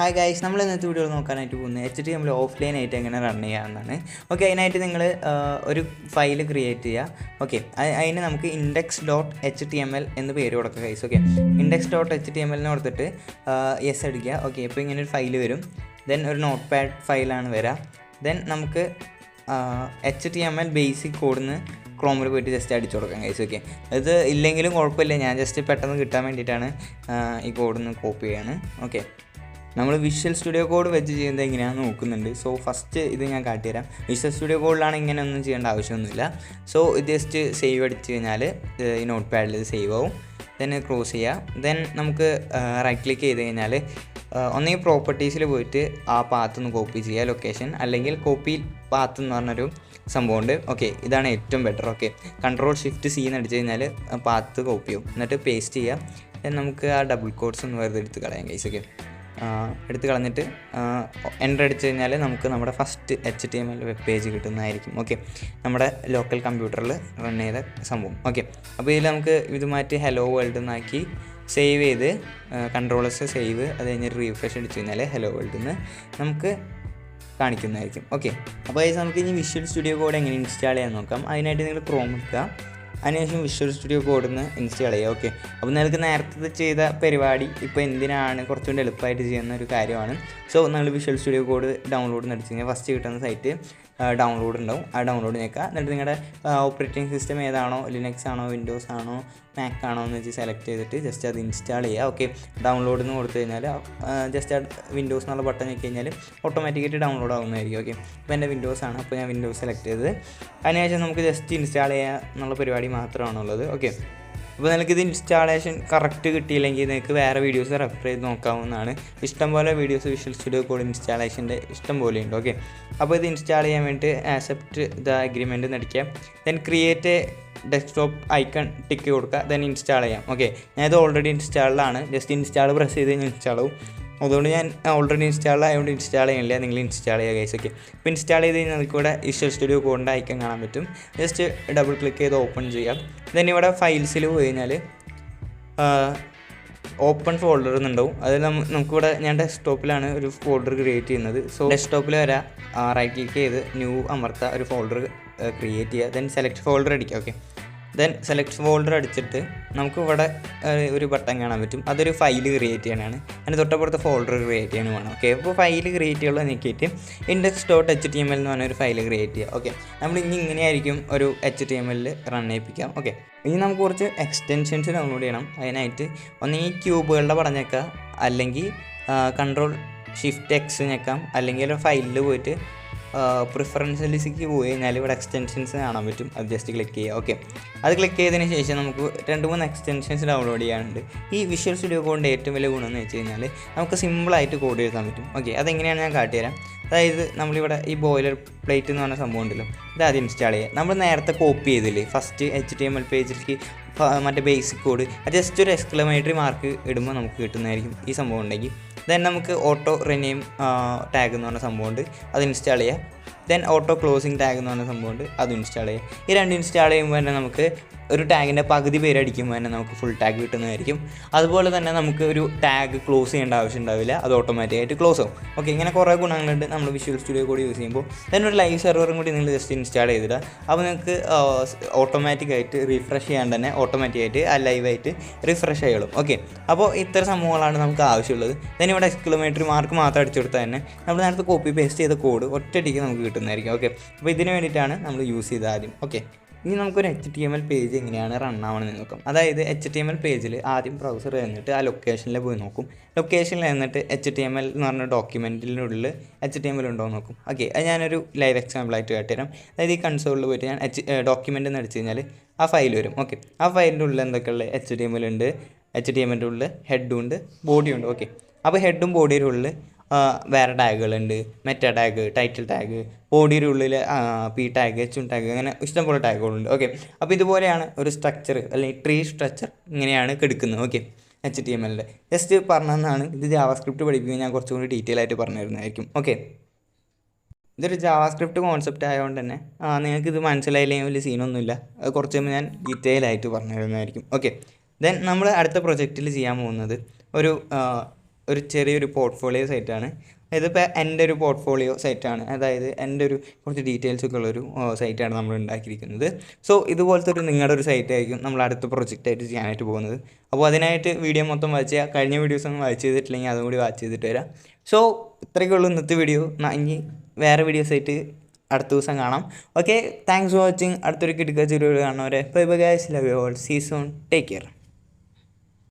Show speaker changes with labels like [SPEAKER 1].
[SPEAKER 1] Hi guys, നമ്മൾ ഇന്നത്തെ video നോക്കാനായിട്ട് പോകുന്നത് HTML ഓഫ്ലൈൻ ആയിട്ട് എങ്ങനെ റൺ ചെയ്യാമെന്നാണ്. ഓക്കെ, അതിനായിട്ട് നിങ്ങൾ ഒരു ഫയൽ ക്രിയേറ്റ് ചെയ്യുക. ഓക്കെ, അതിന് നമുക്ക് index.html എന്ന് പേര് കൊടുക്കുക ഗൈസ്. ഓക്കെ, index.html എന്ന് കൊടുത്തിട്ട് യെസ് അടിക്കുക. ഓക്കെ, ഇപ്പോൾ ഇങ്ങനെ ഒരു ഫയൽ വരും. ദെൻ ഒരു നോട്ട് പാഡ് ഫയലാണ് വരിക. ദെൻ നമുക്ക് HTML ബേസിക് കോഡിന്ന് ക്രോമിൽ പോയിട്ട് ജസ്റ്റ് അടിച്ചു കൊടുക്കാം ഗൈസ്. ഓക്കെ, ഇത് ഇല്ലെങ്കിലും കുഴപ്പമില്ല, ഞാൻ ജസ്റ്റ് പെട്ടെന്ന് കിട്ടാൻ വേണ്ടിയിട്ടാണ് ഈ കോഡിന്ന് കോപ്പി ചെയ്യാണ്. ഓക്കെ, നമ്മൾ വിഷ്വൽ സ്റ്റുഡിയോ കോഡ് വെച്ച് ചെയ്യുന്നത് എങ്ങനെയാണെന്ന് നോക്കുന്നുണ്ട്. സോ ഫസ്റ്റ് ഇത് ഞാൻ കാട്ടിത്തരാം. വിഷ്വൽ സ്റ്റുഡിയോ കോഡിലാണ് ഇങ്ങനെ ഒന്നും ചെയ്യേണ്ട ആവശ്യമൊന്നുമില്ല. സോ ഇത് ജസ്റ്റ് സേവ് അടിച്ച് കഴിഞ്ഞാൽ ഈ നോട്ട് പാഡിൽ ഇത് സേവ് ആവും. ദെൻ ക്ലോസ് ചെയ്യുക. ദെൻ നമുക്ക് റൈറ്റ് ക്ലിക്ക് ചെയ്ത് കഴിഞ്ഞാൽ ഒന്നെങ്കിൽ പ്രോപ്പർട്ടീസിൽ പോയിട്ട് ആ പാത്ത് ഒന്ന് കോപ്പി ചെയ്യുക, ലൊക്കേഷൻ, അല്ലെങ്കിൽ കോപ്പി പാത്ത് എന്ന് പറഞ്ഞൊരു സംഭവമുണ്ട്. ഓക്കെ, ഇതാണ് ഏറ്റവും ബെറ്റർ. ഓക്കെ, Ctrl+Shift+C എന്ന് അടിച്ച് കഴിഞ്ഞാൽ പാത്ത് കോപ്പി ചെയ്യും. എന്നിട്ട് പേസ്റ്റ് ചെയ്യുക. ദെൻ നമുക്ക് ആ ഡബിൾ കോട്ട്സ് ഒന്ന് വെറുതെ എടുത്ത് കളയാം ഗൈസ്. ഓക്കെ, എടുത്ത് കളഞ്ഞിട്ട് എൻ്റർ അടിച്ച് കഴിഞ്ഞാൽ നമുക്ക് നമ്മുടെ ഫസ്റ്റ് HTML വെബ് പേജ് കിട്ടുന്നതായിരിക്കും. ഓക്കെ, നമ്മുടെ ലോക്കൽ കമ്പ്യൂട്ടറിൽ റൺ ചെയ്ത സംഭവം. ഓക്കെ, അപ്പോൾ ഇതിൽ നമുക്ക് ഇത് മാറ്റി ഹലോ വേൾഡ് എന്നാക്കി സേവ് ചെയ്ത് Ctrl+S സേവ്, അത് കഴിഞ്ഞിട്ട് റീഫ്രഷ് അടിച്ച് കഴിഞ്ഞാൽ ഹലോ വേൾഡ് എന്ന് നമുക്ക് കാണിക്കുന്നതായിരിക്കും. ഓക്കെ, അപ്പോൾ ഇത് നമുക്ക് ഇനി വിഷ്വൽ സ്റ്റുഡിയോ കോഡ് എങ്ങനെ ഇൻസ്റ്റാൾ ചെയ്യാൻ നോക്കാം. അതിനായിട്ട് നിങ്ങൾ ക്രോം എടുക്കുക. അതിനുശേഷം വിഷ്വൽ സ്റ്റുഡിയോ കോഡിൽ നിന്ന് ഇൻസ്റ്റാൾ ചെയ്യുക. ഓക്കെ, അപ്പോൾ നിങ്ങൾക്ക് നേരത്തെ ചെയ്ത പരിപാടി ഇപ്പോൾ എന്തിനാണ് കുറച്ചുകൂടി എളുപ്പമായിട്ട് ചെയ്യുന്ന ഒരു കാര്യമാണ്. സോ നിങ്ങൾ വിഷ്വൽ സ്റ്റുഡിയോ കോഡ് ഡൗൺലോഡ് എന്ന് അടിച്ച് കഴിഞ്ഞാൽ ഫസ്റ്റ് കിട്ടുന്ന സൈറ്റ് ഡൗൺലോഡ് ഉണ്ടാവും. ആ ഡൗൺലോഡ് ഞെക്കുക. എന്നിട്ട് നിങ്ങളുടെ ഓപ്പറേറ്റിംഗ് സിസ്റ്റം ഏതാണോ, ലിനക്സ് ആണോ, വിൻഡോസ് ആണോ, മാക് ആണോ എന്ന് വെച്ച് സെലക്ട് ചെയ്തിട്ട് ജസ്റ്റ് അത് ഇൻസ്റ്റാൾ ചെയ്യുക. ഓക്കെ, ഡൗൺലോഡ് എന്ന് കൊടുത്തു കഴിഞ്ഞാൽ ജസ്റ്റ് ആ വിൻഡോസ് എന്നുള്ള ബട്ടൺ ഞെക്കി കഴിഞ്ഞാൽ ഓട്ടോമാറ്റിക്കായിട്ട് ഡൗൺലോഡ് ആവുന്നതായിരിക്കും. ഓക്കെ, അപ്പോൾ എൻ്റെ വിൻഡോസ് ആണ്, അപ്പോൾ ഞാൻ വിൻഡോസ് സെലക്ട് ചെയ്തത്. അതിനുശേഷം നമുക്ക് ജസ്റ്റ് ഇൻസ്റ്റാൾ ചെയ്യുക എന്നുള്ള പരിപാടി മാത്രമാണുള്ളത്. ഓക്കെ, അപ്പോൾ നിങ്ങൾക്കിത് ഇൻസ്റ്റാളേഷൻ കറക്റ്റ് കിട്ടിയില്ലെങ്കിൽ നിങ്ങൾക്ക് വേറെ വീഡിയോസ് റെഫർ ചെയ്ത് നോക്കാവുന്നതാണ്. ഇഷ്ടംപോലെ വീഡിയോസ് വിഷ്വൽ സ്റ്റുഡിയോ കോഡ് ഇൻസ്റ്റാളേഷൻ്റെ ഇഷ്ടം പോലെ ഉണ്ട്. ഓക്കെ, അപ്പോൾ ഇത് ഇൻസ്റ്റാൾ ചെയ്യാൻ വേണ്ടി ആക്സെപ്റ്റ് ദ അഗ്രിമെൻറ്റ് നടിക്കാം. Then create desktop icon tick കൊടുക്കുക. ദെൻ ഇൻസ്റ്റാൾ ചെയ്യാം. ഓക്കെ, ഞാനിത് ഓൾറെഡി ഇൻസ്റ്റാളിലാണ്. ജസ്റ്റ് ഇൻസ്റ്റാൾ പ്രസ് ചെയ്ത് കഴിഞ്ഞാൽ ഇൻസ്റ്റാൾ ആവും. അതുകൊണ്ട് ഞാൻ ഓൾറെഡി ഇൻസ്റ്റാൾ ആയതുകൊണ്ട് ഇൻസ്റ്റാൾ ചെയ്യില്ല, നിങ്ങൾ ഇൻസ്റ്റാൾ ചെയ്യുക ഗൈസ്. ഓക്കെ, അപ്പോൾ ഇൻസ്റ്റാൾ ചെയ്ത് കഴിഞ്ഞാൽ നമുക്ക് ഇവിടെ വിഷ്വൽ സ്റ്റുഡിയോ കോഡിൻ്റെ ഐക്കൺ കാണാൻ പറ്റും. ജസ്റ്റ് ഡബിൾ ക്ലിക്ക് ചെയ്ത് ഓപ്പൺ ചെയ്യാം. ദെൻ ഇവിടെ ഫയൽസിൽ പോയി കഴിഞ്ഞാൽ ഓപ്പൺ ഫോൾഡർ എന്നുണ്ടാവും. അതിൽ നമുക്കിവിടെ ഞാൻ ഡെസ്ക്ടോപ്പിലാണ് ഒരു ഫോൾഡർ ക്രിയേറ്റ് ചെയ്യുന്നത്. സോ ഡെസ്ക്ടോപ്പിൽ വരാം, റൈറ്റ് ക്ലിക്ക് ചെയ്ത് ന്യൂ അമർത്തുക, ഒരു ഫോൾഡർ ക്രിയേറ്റ് ചെയ്യുക. ദെൻ സെലക്ട് ഫോൾഡർ അടിക്കുക. ഓക്കെ, ദെൻ സെലക്ട് ഫോൾഡർ അടിച്ചിട്ട് നമുക്ക് ഇവിടെ ഒരു ബട്ടൺ കാണാൻ പറ്റും. അതൊരു ഫയൽ ക്രിയേറ്റ് ചെയ്യാനാണ്. അതിന് തൊട്ടപ്പുറത്ത് ഫോൾഡർ ക്രിയേറ്റ് ചെയ്യാനും വേണം. ഓക്കെ, അപ്പോൾ ഫയൽ ക്രിയേറ്റ് ചെയ്യാനുള്ള നീക്കിയിട്ട് index.html എന്ന് പറഞ്ഞൊരു ഫയൽ ക്രിയേറ്റ് ചെയ്യുക. ഓക്കെ, നമ്മൾ ഇനി ഇങ്ങനെയായിരിക്കും ഒരു HTML റൺ ചെയ്യിപ്പിക്കാം. ഓക്കെ, ഇനി നമുക്ക് കുറച്ച് എക്സ്റ്റൻഷൻസ് ഡൗൺലോഡ് ചെയ്യണം. അതിനായിട്ട് ഒന്നെങ്കിൽ ക്യൂബുകളുടെ പടം ഞെക്കാം, അല്ലെങ്കിൽ Ctrl+Shift+X ഞെക്കാം, അല്ലെങ്കിൽ ഫയലിൽ പോയിട്ട് പ്രിഫറൻസിലേക്ക് പോയി കഴിഞ്ഞാൽ ഇവിടെ എക്സ്റ്റൻഷൻസ് കാണാൻ പറ്റും. അത് ജസ്റ്റ് ക്ലിക്ക് ചെയ്യുക. ഓക്കെ, അത് ക്ലിക്ക് ചെയ്തതിന് ശേഷം നമുക്ക് 2-3 എക്സ്റ്റൻഷൻസ് ഡൗൺലോഡ് ചെയ്യാനുണ്ട്. ഈ വിഷ്വൽ സ്റ്റുഡിയോ കോഡിൻ്റെ ഏറ്റവും വലിയ ഗുണം എന്ന് വെച്ച് കഴിഞ്ഞാൽ നമുക്ക് സിമ്പിളായിട്ട് കോഡ് എഴുതാൻ പറ്റും. ഓക്കെ, അതെങ്ങനെയാണ് ഞാൻ കാട്ടിത്തരാം. അതായത് നമ്മളിവിടെ ഈ ബോയിലർ പ്ലേറ്റ് എന്ന് പറഞ്ഞ സംഭവം ഉണ്ടല്ലോ, ഇത് ആദ്യം ഇൻസ്റ്റാൾ ചെയ്യുക. നമ്മൾ നേരത്തെ കോപ്പി ചെയ്തില്ലേ ഫസ്റ്റ് HTML പേജിലേക്ക് മറ്റേ ബേസിക് കോഡ്, അത് ജസ്റ്റ് ഒരു എക്സ്ക്ലമേറ്ററി മാർക്ക് ഇടുമ്പോൾ നമുക്ക് കിട്ടുന്നതായിരിക്കും ഈ സംഭവം ഉണ്ടെങ്കിൽ. ദെൻ നമുക്ക് ഓട്ടോ റിനെയിം ടാഗ് എന്ന് പറഞ്ഞ സംഭവമുണ്ട്, അത് ഇൻസ്റ്റാൾ ചെയ്യുക. ദെൻ ഓട്ടോ ക്ലോസിങ് ടാഗ് എന്ന് പറഞ്ഞ സംഭവമുണ്ട്, അത് ഇൻസ്റ്റാൾ ചെയ്യുക. ഈ രണ്ട് ഇൻസ്റ്റാൾ ചെയ്യുമ്പോൾ തന്നെ നമുക്ക് ഒരു ടാഗിൻ്റെ പകുതി പേര് അടിക്കുമ്പോൾ തന്നെ നമുക്ക് ഫുൾ ടാഗ് കിട്ടുന്നതായിരിക്കും. അതുപോലെ തന്നെ നമുക്ക് ഒരു ടാഗ് ക്ലോസ് ചെയ്യേണ്ട ആവശ്യം ഉണ്ടാവില്ല, അത് ഓട്ടോമാറ്റിക്കായിട്ട് ക്ലോസ് ആവും. ഓക്കെ, ഇങ്ങനെ കുറേ ഗുണങ്ങളുണ്ട് നമ്മൾ വിഷ്വൽ സ്റ്റുഡിയോ കോഡ് യൂസ് ചെയ്യുമ്പോൾ. ദെൻ ഒരു ലൈവ് സെർവറും കൂടി നിങ്ങൾ ജസ്റ്റ് ഇൻസ്റ്റാൾ ചെയ്തിടുക. അപ്പോൾ നിങ്ങൾക്ക് ഓട്ടോമാറ്റിക്കായിട്ട് റീഫ്രഷ് ചെയ്യാണ്ട് തന്നെ ഓട്ടോമാറ്റിക്കായിട്ട് ആ ലൈവായിട്ട് റിഫ്രഷ് ആയിടും. ഓക്കെ, അപ്പോൾ ഇത്തരം സംഭവങ്ങളാണ് നമുക്ക് ആവശ്യമുള്ളത്. ദെൻ ഇവിടെ എക്സ്ക്ലമേറ്ററി മാർക്ക് മാത്രം അടിച്ചു കൊടുത്താൽ തന്നെ നമ്മൾ നേരത്തെ കോപ്പി പേസ്റ്റ് ചെയ്ത കോഡ് ഒറ്റയടിക്ക് നമുക്ക് കിട്ടുന്നതായിരിക്കും. ഓക്കെ, അപ്പോൾ ഇതിന് വേണ്ടിയിട്ടാണ് നമ്മൾ യൂസ് ചെയ്തത് ആദ്യം. ഓക്കെ, ഇനി നമുക്കൊരു HTML പേജ് എങ്ങനെയാണ് റൺ ആവണമെന്ന് നോക്കാം. അതായത് HTML പേജിൽ ആദ്യം ബ്രൗസർ എന്നിട്ട് ആ ലൊക്കേഷനിൽ പോയി നോക്കും. ലൊക്കേഷനിൽ എന്നിട്ട് HTML എന്ന് പറഞ്ഞ ഡോക്യുമെൻറ്റിനുള്ളിൽ HTML ഉണ്ടോ എന്ന് നോക്കും. ഓക്കെ, അത് ഞാനൊരു ലൈവ് എക്സാമ്പിളായിട്ട് കാട്ടിത്തരാം. അതായത് ഈ കൺസോളിൽ പോയിട്ട് ഞാൻ ഡോക്യുമെൻ്റ് എന്ന് അടിച്ച് കഴിഞ്ഞാൽ ആ ഫയൽ വരും. ഓക്കെ, ആ ഫയലിൻ്റെ ഉള്ളിൽ എന്തൊക്കെയുള്ള HTML ഉണ്ട്, HTMLൻ്റെ ഉള്ളിൽ ഹെഡും ഉണ്ട്, ബോഡിയും ഉണ്ട്. ഓക്കെ, അപ്പോൾ ഹെഡും ബോഡിയുടെ ഉള്ളിൽ വേറെ ടാഗുകളുണ്ട്, മെറ്റ ടാഗ്, ടൈറ്റിൽ ടാഗ്, ബോഡിയുടെ ഉള്ളിൽ പി ടാഗ്, H1 ടാഗ്, അങ്ങനെ ഇഷ്ടംപോലെ ടാഗുകളുണ്ട്. ഓക്കെ, അപ്പോൾ ഇതുപോലെയാണ് ഒരു സ്ട്രക്ചർ അല്ലെങ്കിൽ ട്രീ സ്ട്രക്ചർ ഇങ്ങനെയാണ് കിടക്കുന്നത്. ഓക്കെ, HTMLൻ്റെ ജസ്റ്റ് പറഞ്ഞതെന്നാണ്. ഇത് ജാവാസ്ക്രിപ്റ്റ് പഠിപ്പിക്കുക ഞാൻ കുറച്ചും കൂടി ഡീറ്റെയിൽ ആയിട്ട് പറഞ്ഞു തരുന്നതായിരിക്കും. ഓക്കെ, ഇതൊരു ജാവാസ്ക്രിപ്റ്റ് കോൺസെപ്റ്റ് ആയതുകൊണ്ട് തന്നെ നിങ്ങൾക്കിത് മനസ്സിലായില്ലെങ്കിൽ വലിയ സീനൊന്നുമില്ല. അത് കുറച്ച് കഴിയുമ്പോൾ ഞാൻ ഡീറ്റെയിൽ ആയിട്ട് പറഞ്ഞു തരുന്നതായിരിക്കും. ഓക്കെ, ദെൻ നമ്മൾ അടുത്ത പ്രൊജക്റ്റിൽ ചെയ്യാൻ പോകുന്നത് ഒരു ചെറിയൊരു പോർട്ട്ഫോളിയോ സൈറ്റാണ്. ഇതിപ്പോൾ എൻ്റെ ഒരു പോർട്ട്ഫോളിയോ സൈറ്റാണ്, അതായത് എൻ്റെ ഒരു കുറച്ച് ഡീറ്റെയിൽസ് ഒക്കെ ഉള്ളൊരു സൈറ്റാണ് നമ്മൾ ഉണ്ടാക്കിയിരിക്കുന്നത്. സോ ഇതുപോലത്തെ ഒരു നിങ്ങളുടെ ഒരു സൈറ്റായിരിക്കും നമ്മൾ അടുത്ത പ്രൊജക്റ്റായിട്ട് ചെയ്യാനായിട്ട് പോകുന്നത്. അപ്പോൾ അതിനായിട്ട് വീഡിയോ മൊത്തം വാച്ച് ചെയ്യുക. കഴിഞ്ഞ വീഡിയോസ് ഒന്നും വാച്ച് ചെയ്തിട്ടില്ലെങ്കിൽ അതും കൂടി വാച്ച് ചെയ്തിട്ട് വരാം. സോ ഇത്രയൊക്കെ ഉള്ളൂ ഇന്നത്തെ വീഡിയോ. ഇനി വേറെ വീഡിയോസ് ആയിട്ട് അടുത്ത ദിവസം കാണാം. Okay, thanks for watching. അടുത്തൊരു കിടക്കാച്ച വീഡിയോ കാണുന്നവരെ bye bye guys, love you all, see soon, take care.